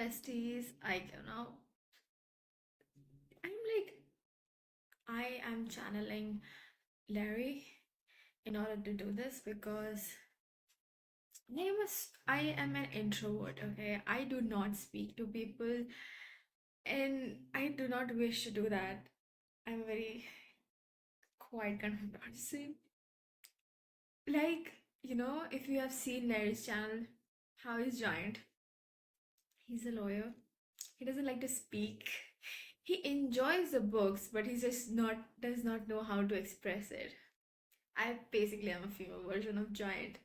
besties. I'm like, I am channeling Larry in order to do this because I am an introvert, okay? I do not speak to people and I do not wish to do that. I'm a very quiet kind of person. Like, if you have seen Larry's channel, How is Giant? He's a lawyer. He doesn't like to speak. He enjoys the books, but he just not does not know how to express it. I basically am a female version of Giant.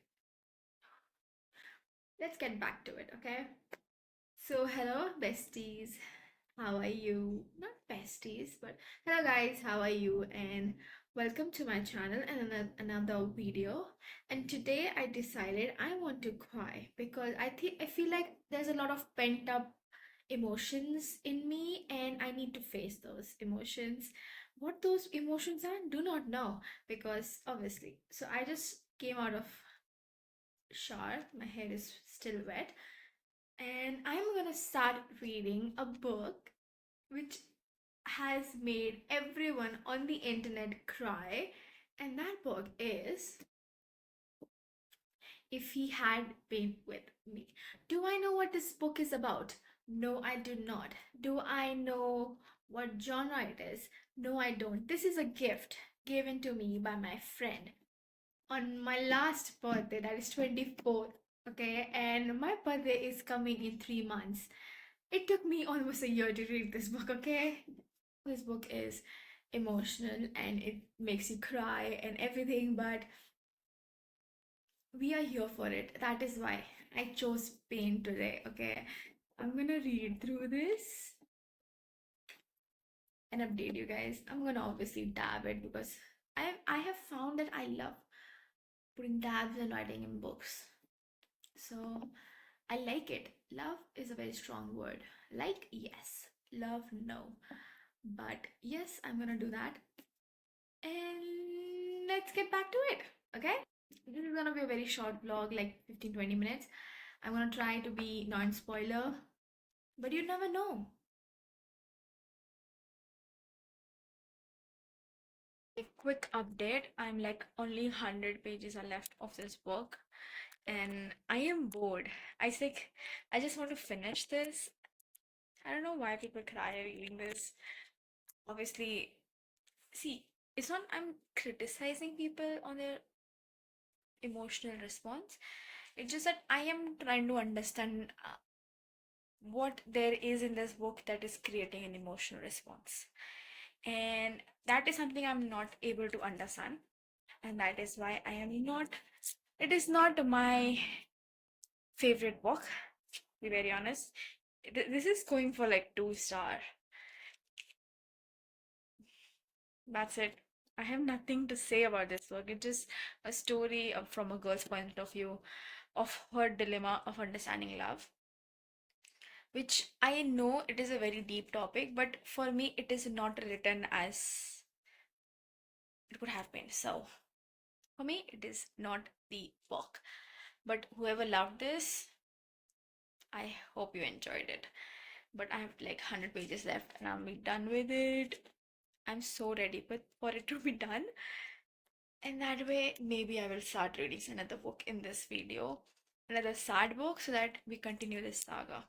Let's get back to it, okay? So, hello, besties. How are you? Not besties, but hello, guys. How are you? And welcome to my channel and another video. And today I decided I want to cry because I feel like there's a lot of pent up emotions in me, and I need to face those emotions. What those emotions are, do not know because obviously. So I just came out of shower. My hair is still wet and I'm gonna start reading a book which has made everyone on the internet cry, and that book is If He Had Been With Me. Do I know what this book is about? No, I do not. Do I know what genre it is? No, I don't. This is a gift given to me by my friend on my last birthday, that is 24th. Okay, and my birthday is coming in 3 months. It took me almost a year to read this book, okay? This book is emotional and it makes you cry and everything, but we are here for it. That is why I chose pain today, okay? I'm gonna read through this and update you guys. I'm gonna obviously dab it because I have found that I love putting dabs and writing in books. So I like it. Love is a very strong word. Like, yes. Love, no. But yes, I'm gonna do that. And let's get back to it. Okay? This is gonna be a very short vlog, like 15-20 minutes. I'm gonna try to be non spoiler, but you never know. A quick update, I'm like only 100 pages are left of this book and I am bored. I just want to finish this. I don't know why people cry reading this. Obviously, see, it's not I'm criticizing people on their emotional response. It's just that I am trying to understand what there is in this book that is creating an emotional response. And that is something I'm not able to understand. And that is why it is not my favorite book, to be very honest. This is going for like 2 star. That's it. I have nothing to say about this book. It's just a story from a girl's point of view of her dilemma of understanding love, which I know it is a very deep topic, but for me, it is not written as it could have been. So, for me, it is not the book. But whoever loved this, I hope you enjoyed it. But I have like 100 pages left and I'll be done with it. I'm so ready for it to be done. And that way, maybe I will start reading another book in this video, another sad book, so that we continue this saga.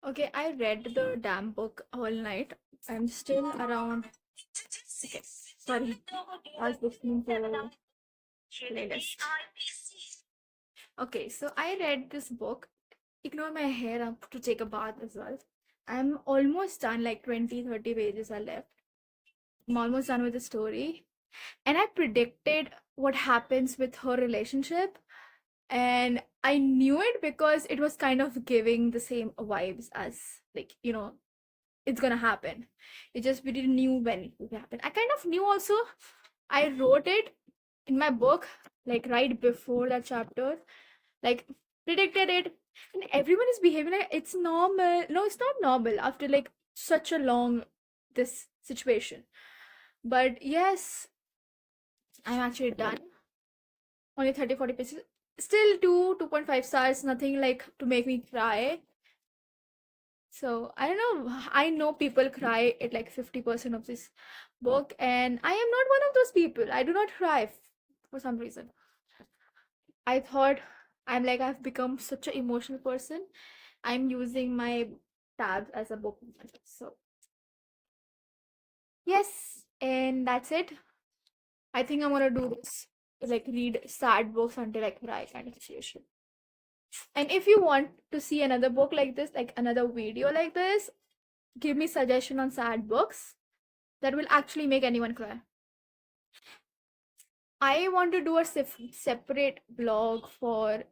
Okay, I read the damn book all night. I'm still around. Okay, sorry. I was listening to playlist. Okay, so I read this book. Ignore my hair up to take a bath as well. I'm almost done, like 20-30 pages are left. I'm almost done with the story. And I predicted what happens with her relationship. And I knew it because it was kind of giving the same vibes as, like, it's gonna happen. It just we didn't knew when it would happen. I kind of knew also. I wrote it in my book, like right before that chapter, like predicted it, and everyone is behaving like it's normal. No, it's not normal after like such a long this situation. But yes, I'm actually done. Only 30-40 pages. Still 2.5 stars, nothing like to make me cry. So I don't know. I know people cry at like 50% of this book, and I am not one of those people. I do not cry for some reason. I thought I've become such an emotional person. I'm using my tabs as a book. So yes, and that's it. I think I'm gonna do this, like read sad books until I cry kind of situation. And if you want to see another book like this, like another video like this, give me suggestion on sad books that will actually make anyone cry. I want to do a separate blog for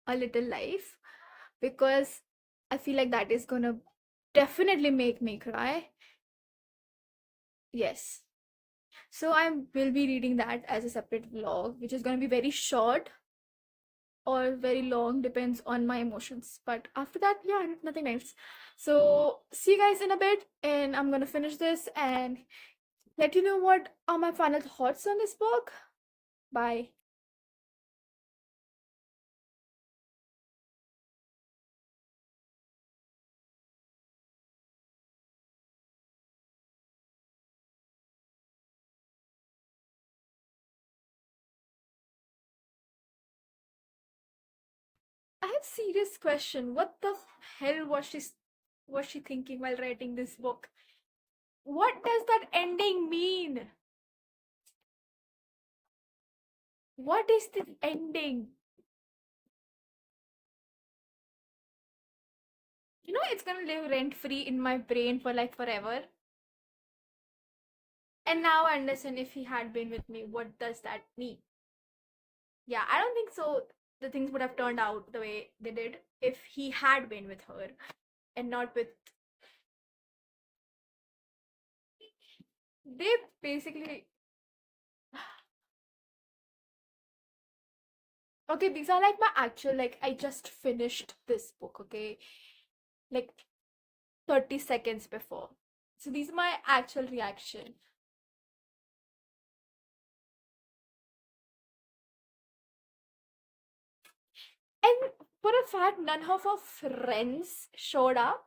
a little life because I feel like that is gonna definitely make me cry. Yes. So I will be reading that as a separate vlog, which is gonna be very short or very long, depends on my emotions. But after that, yeah, nothing else. So see you guys in a bit, and I'm gonna finish this and let you know what are my final thoughts on this book. Bye. I have serious question. What the hell was she thinking while writing this book? What does that ending mean? What is this ending? You know, it's gonna live rent free in my brain for like forever. And now I understand if he had been with me, what does that mean? Yeah, I don't think so. The things would have turned out the way they did if he had been with her and not with. They basically. Okay, these are like my actual, like, I just finished this book, okay? Like 30 seconds before. So these are my actual reaction. And for a fact, none of our friends showed up.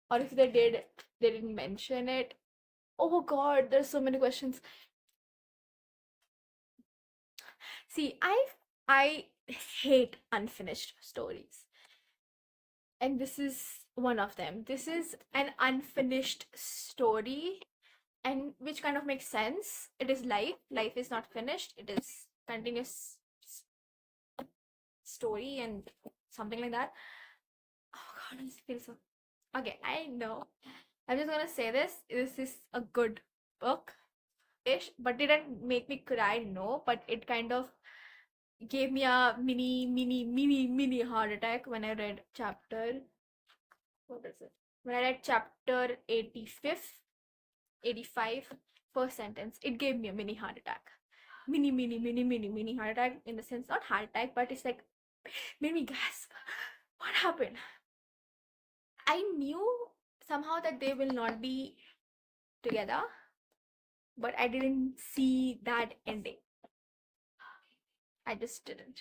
Or if they did, they didn't mention it. Oh god, there's so many questions. See, I hate unfinished stories. And this is one of them. This is an unfinished story, and which kind of makes sense. It is life. Life is not finished. It is continuous story and something like that. Oh god, I feel so. Okay, I know. I'm just gonna say this. This is a good book ish, but it didn't make me cry, no. But it kind of gave me a mini heart attack when I read chapter. What is it? When I read chapter 85th, 85, first sentence, it gave me a mini heart attack. Mini heart attack, in the sense, not heart attack, but it's like made me gasp. What happened? I knew somehow that they will not be together, but I didn't see that ending. I just didn't.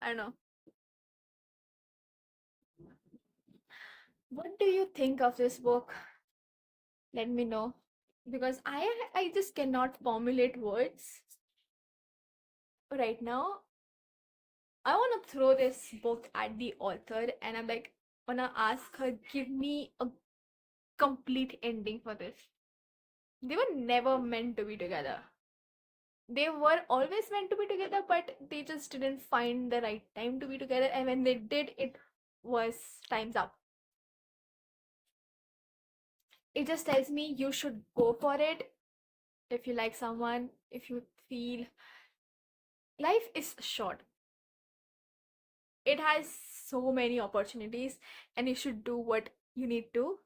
I don't know. What do you think of this book? Let me know. Because I just cannot formulate words right now. I want to throw this book at the author, and I'm like, wanna ask her, give me a complete ending for this. They were never meant to be together. They were always meant to be together, but they just didn't find the right time to be together, and when they did, it was time's up. It just tells me you should go for it if you like someone, if you feel life is short. It has so many opportunities, and you should do what you need to,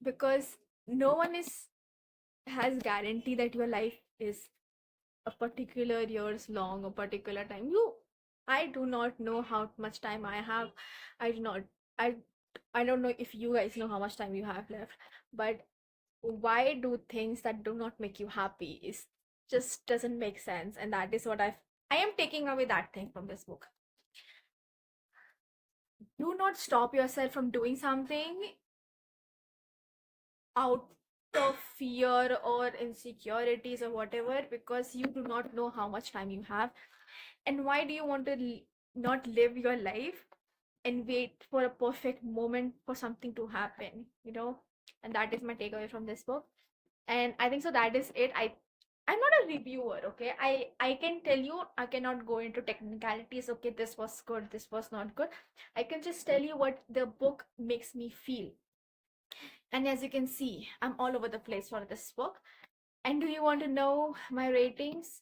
because no one is has guarantee that your life is a particular years long, a particular time. I do not know how much time I have. I do not. I I don't know if you guys know how much time you have left, but why do things that do not make you happy is just doesn't make sense, and that is what I am taking away that thing from this book. Do not stop yourself from doing something out of fear or insecurities or whatever, because you do not know how much time you have. And why do you want to not live your life and wait for a perfect moment for something to happen, you know? And that is my takeaway from this book. And I think so that is it. I'm not a reviewer, okay? I can tell you, I cannot go into technicalities. Okay, this was good, this was not good. I can just tell you what the book makes me feel. And as you can see, I'm all over the place for this book. And do you want to know my ratings?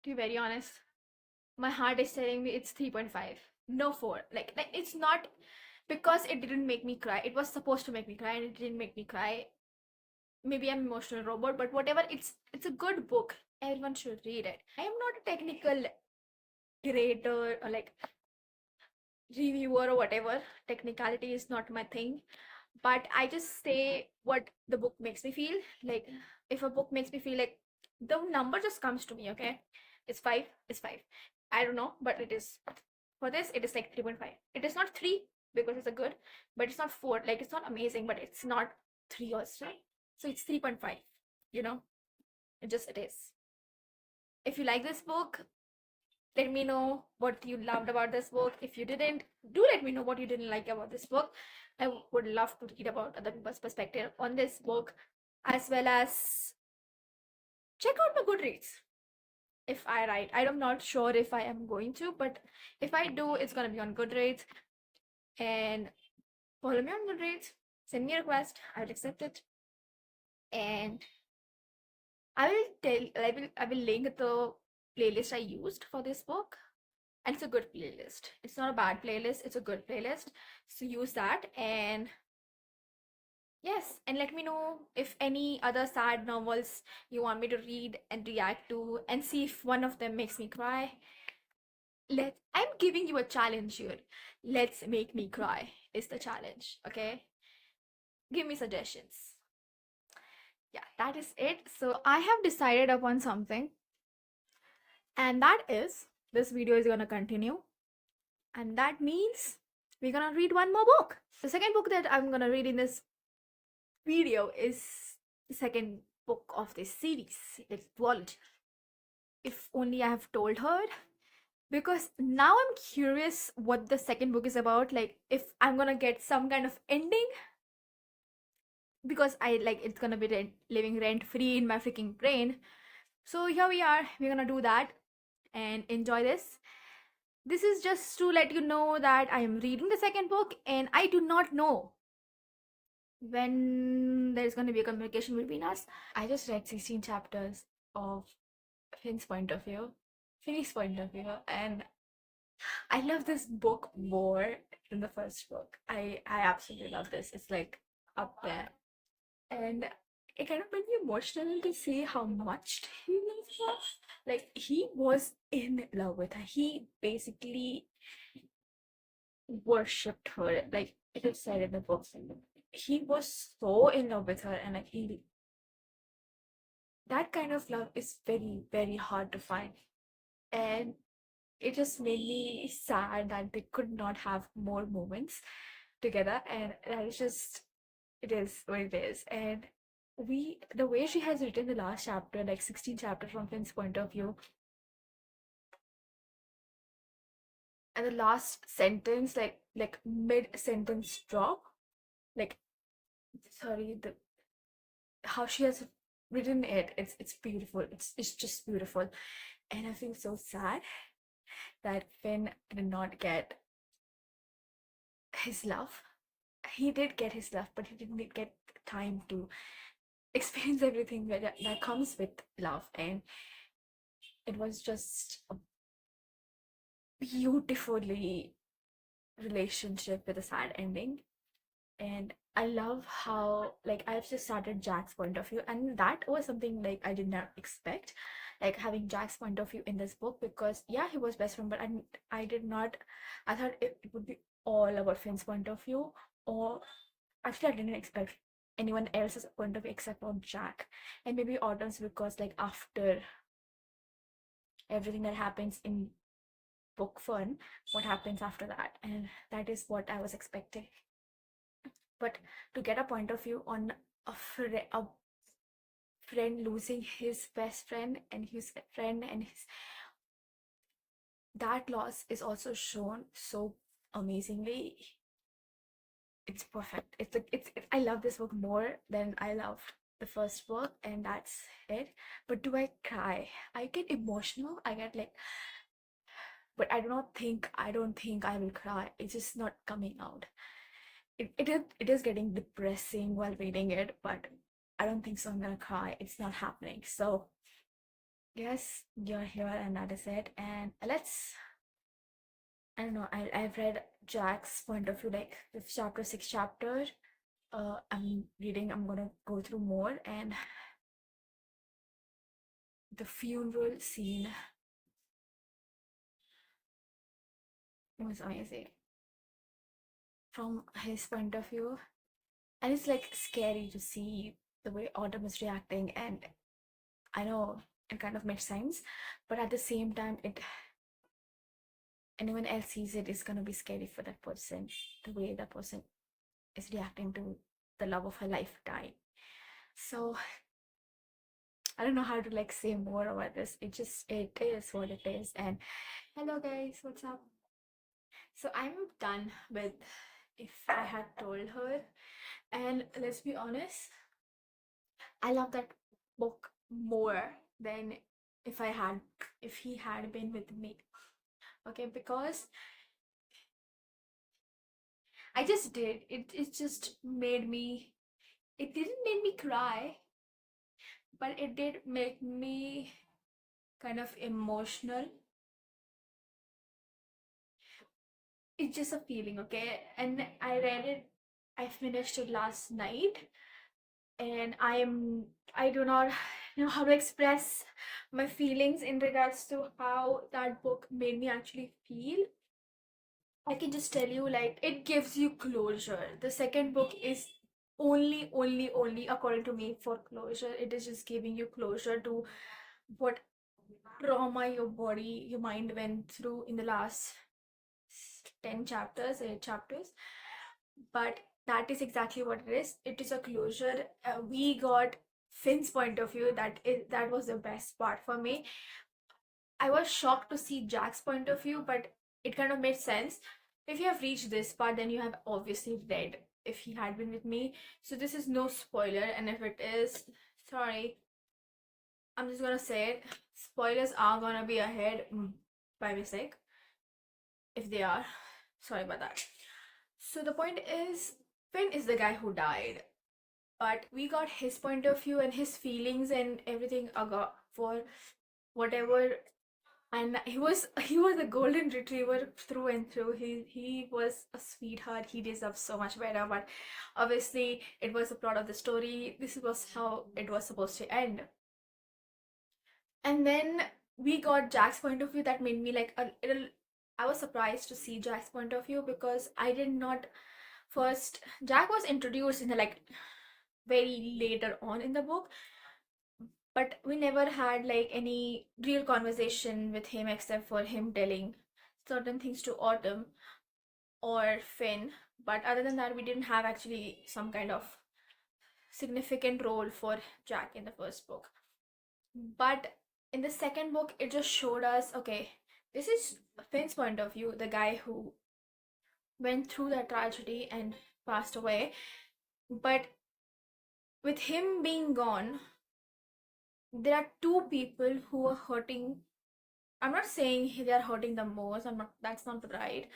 To be very honest, my heart is telling me it's 3.5. No 4. Like it's not because it didn't make me cry. It was supposed to make me cry and it didn't make me cry. Maybe I'm emotional robot, but whatever, it's a good book. Everyone should read it. I am not a technical curator or like reviewer or whatever. Technicality is not my thing, but I just say what the book makes me feel. Like if a book makes me feel like, the number just comes to me, okay? It's 5, it's 5. I don't know, but it is, for this it is like 3.5. It is not 3 because it's a good, but it's not 4. Like it's not amazing, but it's not 3 also. So it's 3.5, you know? It is. If you like this book, let me know what you loved about this book. If you didn't, do let me know what you didn't like about this book. I would love to read about other people's perspective on this book, as well as check out my Goodreads. If I write, I'm not sure if I am going to, but if I do, it's gonna be on Goodreads. And follow me on Goodreads, send me a request, I'll accept it. And I will link the playlist I used for this book. And it's a good playlist. It's not a bad playlist, it's a good playlist. So use that. And yes, and let me know if any other sad novels you want me to read and react to, and see if one of them makes me cry. I'm giving you a challenge here. Let's make me cry is the challenge, okay? Give me suggestions. Yeah, that is it. So I have decided upon something, and that is this video is gonna continue, and that means we're gonna read one more book. The second book that I'm gonna read in this video is the second book of this series, it's duology. If only I have told her, because now I'm curious what the second book is about, like if I'm gonna get some kind of ending, because I like it's gonna be living rent free in my freaking brain. So here we are, we're gonna do that and enjoy this. This is just to let you know that I am reading the second book, and I do not know when there's going to be a communication between us. I just read 16 chapters of Finn's point of view, Finn's point of view, and I love this book more than the first book. I absolutely love this. It's like up there, and it kind of made me emotional to see how much he loves her. Like he was in love with her. He basically worshipped her. Like it is said in the book, he was so in love with her, and like he, that kind of love is very very hard to find. And it just made me sad that they could not have more moments together, and that is just, it is what it is. And the way she has written the last chapter, like 16 chapters from Finn's point of view, and the last sentence, like mid sentence drop, like, sorry, the how she has written it, it's beautiful. It's just beautiful. And I feel so sad that Finn did not get his love. He did get his love, but he didn't get time to experience everything that comes with love. And it was just a beautifully relationship with a sad ending. And I love how like I've just started Jack's point of view, and that was something like I did not expect, like having Jack's point of view in this book, because yeah, he was best friend, but I did not, I thought it would be all about Finn's point of view, or actually I didn't expect anyone else's point of view except for Jack, and maybe Autumn's, because like after everything that happens in book fun, what happens after that, and that is what I was expecting. But to get a point of view on a friend losing his best friend and his friend and his, that loss is also shown so amazingly. It's perfect. It's like I love this book more than I loved the first book, and that's it. But do I cry? I get emotional. I get like, but I don't think I will cry. It's just not coming out. It is getting depressing while reading it, but I don't think so. I'm gonna cry. It's not happening. So yes, you're here, and that is it. And I don't know. I've read Jack's point of view, like fifth chapter, sixth chapter. I'm reading. I'm gonna go through more, and the funeral scene was amazing from his point of view, and it's like scary to see the way Autumn is reacting, and I know it kind of makes sense, but at the same time, it anyone else sees it is gonna be scary for that person, the way that person is reacting to the love of her life dying. So I don't know how to like say more about this. It is what it is. And hello guys, what's up? So I'm done with If I Had Told Her, and let's be honest, I love that book more than if I had if he had been with me. Okay, because I just did. It just made me, it didn't make me cry, but it did make me kind of emotional. It's just a feeling, okay? And I read it, I finished it last night, and I do not know how to express my feelings in regards to how that book made me actually feel. I can just tell you, like, it gives you closure. The second book is only, according to me, for closure. It is just giving you closure to what trauma your body, your mind went through in the last 10 chapters, 8 chapters. But that is exactly what it is. It is a closure. We got Finn's point of view. That was the best part for me. I was shocked to see Jack's point of view, but it kind of made sense. If you have reached this part, then you have obviously read If He Had Been With Me. So this is no spoiler, and if it is, sorry, I'm just gonna say it. Spoilers are gonna be ahead by mistake. If they are, sorry about that. So the point is, Finn is the guy who died, but we got his point of view and his feelings and everything for whatever. And he was a golden retriever through and through. He was a sweetheart. He deserves so much better, but obviously it was the plot of the story. This was how it was supposed to end. And then we got Jack's point of view. That made me like a little, I was surprised to see Jack's point of view, because I did not first, Jack was introduced in the like very later on in the book, but we never had like any real conversation with him except for him telling certain things to Autumn or Finn. But other than that, we didn't have actually some kind of significant role for Jack in the first book. But in the second book, it just showed us, okay, this is Finn's point of view, the guy who went through that tragedy and passed away. But with him being gone, there are two people who are hurting. I'm not saying they are hurting the most. I'm not. That's not right.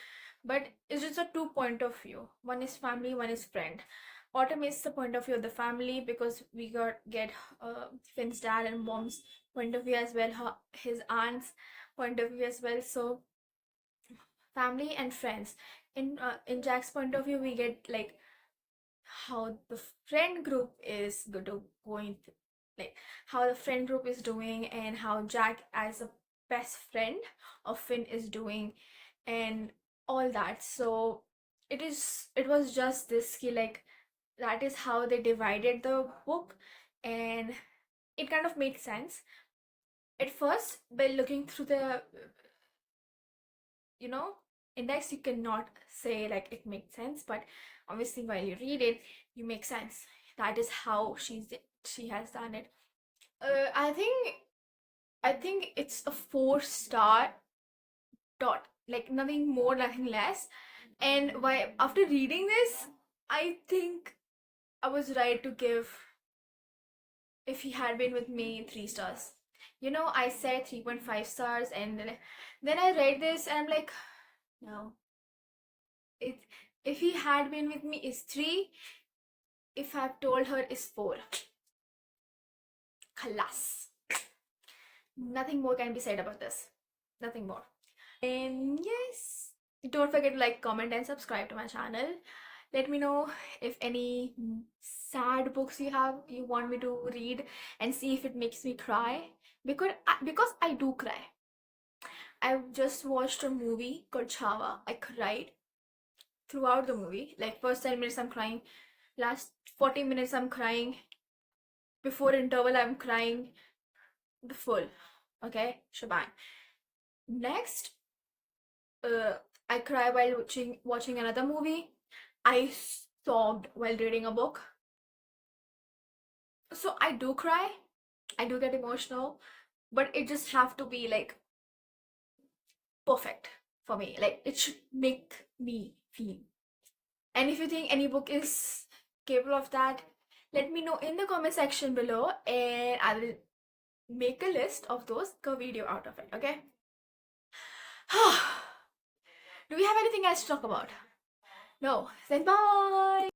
But it's just a two point of view. One is family. One is friend. Autumn is the point of view of the family, because we got get Finn's dad and mom's point of view as well. His aunt's point of view as well. So family and friends. In Jack's point of view, we get like how the friend group is going like how the friend group is doing, and how Jack as a best friend of Finn is doing, and all that. So it was just this key, like that is how they divided the book, and it kind of made sense at first. By looking through the you know index, you cannot say like it makes sense, but obviously while you read it, you make sense. That is how she has done it. I think it's a 4 star dot, like nothing more, nothing less. And why, after reading this, I think I was right to give If He Had Been With Me 3 stars. I said 3.5 stars, and then I read this and I'm like, no. It If He Had Been With Me is 3. If I've Told Her is 4. Khalas. Nothing more can be said about this. Nothing more. And yes, don't forget to like, comment, and subscribe to my channel. Let me know if any sad books you want me to read, and see if it makes me cry. Because I do cry. I've just watched a movie called Chava. I cried throughout the movie. Like first 10 minutes I'm crying, last 40 minutes I'm crying, before interval I'm crying, the full. Okay, shebang. Next, uh, I cry while watching another movie. I sobbed while reading a book. So I do cry. I do get emotional, but it just have to be like perfect for me. Like it should make me feel. And if you think any book is capable of that, let me know in the comment section below, and I will make a list of those, make a video out of it. Okay. Do we have anything else to talk about? No. Then bye.